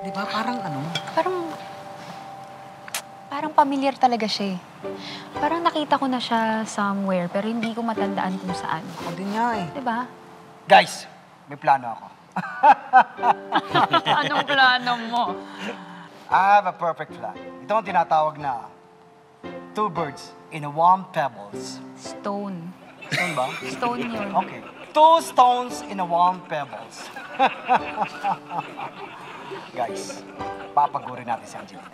Di ba? Parang ano? Parang familiar talaga siya eh. Parang nakita ko na siya somewhere, pero hindi ko matandaan kung saan. Ako din nga eh. Di ba? Guys, may plano ako. Anong plano mo? I have a perfect plan. Ito ang tinatawag na two birds in a warm pebbles. Stone. Stone ba? Stone yun. Okay. Two stones in a warm pebbles. Guys, papagurin natin si Angelina.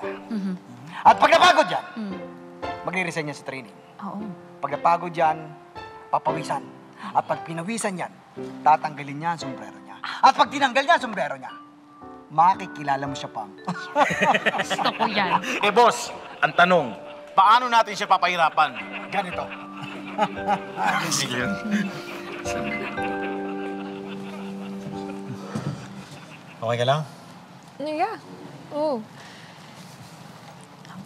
At pag napagod yan, magre-resign niya sa training. Oo. Pag napagod yan, papawisan. At pag pinawisan yan, tatanggalin niya ang sombrero niya. At pag tinanggal niya ang sombrero niya, makikilala mo siya pang. Gusto ko yan. Eh, boss, ang tanong, paano natin siya papahirapan? Ganito. Sige. Okay ka lang? Yeah. Oh.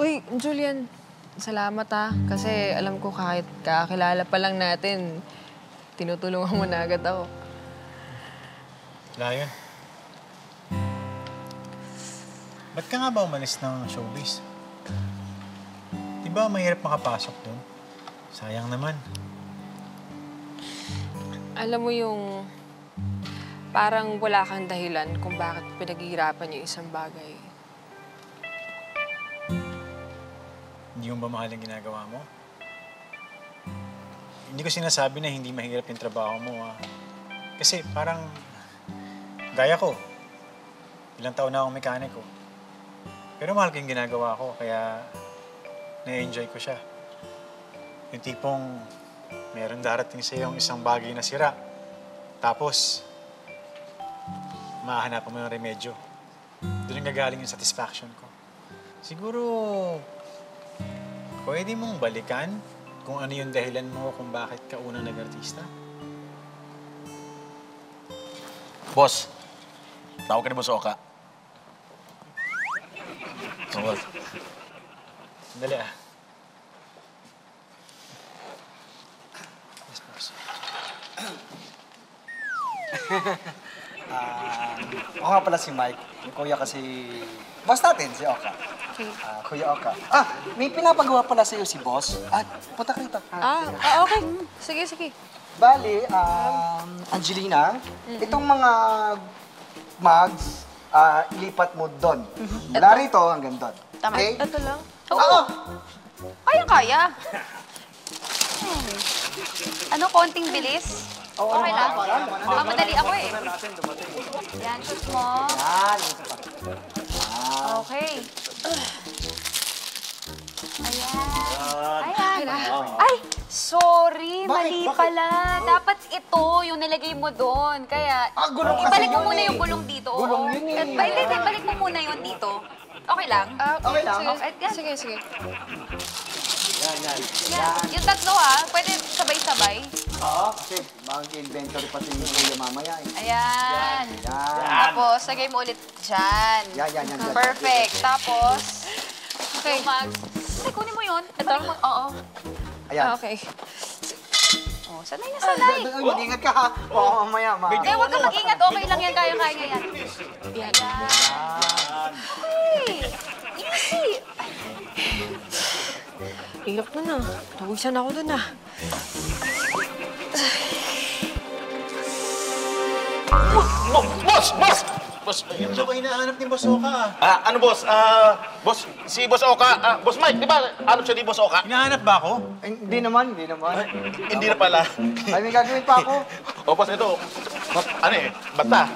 Uy, Julian, salamat kasi alam ko kahit kakilala pa lang natin, tinutulungan mo na agad ako. Wala yun. Ba't ka nga ba umalis ng showbiz? Di ba mahirap makapasok doon? Sayang naman. Alam mo yung parang wala kang dahilan kung bakit pinaghihirapan yung isang bagay. Hindi mo ba mahal ang ginagawa mo? Hindi ko sinasabi na hindi mahirap yung trabaho mo, Kasi parang gaya ko. Ilang taon na akong mekaniko. Pero mahal ko yung ginagawa ko, kaya na-enjoy ko siya. Yung tipong meron darating sa yung isang bagay na sira. Tapos, mahahanapan mo yung remedyo. Doon ang gagaling yung satisfaction ko. Siguro, pwede mong balikan kung ano yung dahilan mo kung bakit ka unang nag-artista? Boss, tawag ka ni Boss Oka. Boss. Sandali Yes, boss. Ako nga pala si Mike. Yung kuya kasi... Boss natin, si Oka. Okay. Kuya Oka. May pinapagawa pala sa'yo si boss. Punta ka rito. Okay. Sige, sige. Bali, Angelina, itong mga mugs, ilipat mo doon. Mula rito hanggang doon. Tama. Okay? Ito lang. Oo! Kaya. Ano, konting bilis? Okay lang. Madali ako eh. Yan, shoot mo. Yan. Okay. Ayan. Ay, sorry. Mali pala. Dapat ito yung nilagay mo doon. Kaya, Gulong kasi ibalik mo yun muna eh. yung gulong dito. Gulong oo. yun eh. At, hindi, balik mo muna yun dito. Okay lang? Okay lang. Sige, sige. Yan. Yung tatlo pwede sabay-sabay. Oo, kasi mag-inventory pati yung kuya mamaya eh. Ayan. Yan. Tapos, lagay mo ulit dyan. Yan. Perfect. Tapos, okay. Ay, kunin mo yun. Ito? Oo. Ayan. Okay. Oh, sanay na sanay. Mag-ingat ka ha. Oo, mamaya. Hindi, huwag kang mag-ingat. Okay lang yan. Kaya yan. Yan. Uy! Easy! Hirap na. Nawisan ako dun Boss! Yun ba hinahanap ni Boss Oka? Ano, boss? Boss, si Boss Oka, Boss Mike, di ba? Hanap siya ni Boss Oka? Hinahanap ba ako? Hindi naman. Hindi na pala. Ay, may gagawin pa ako. O, boss, ito. Ano bata.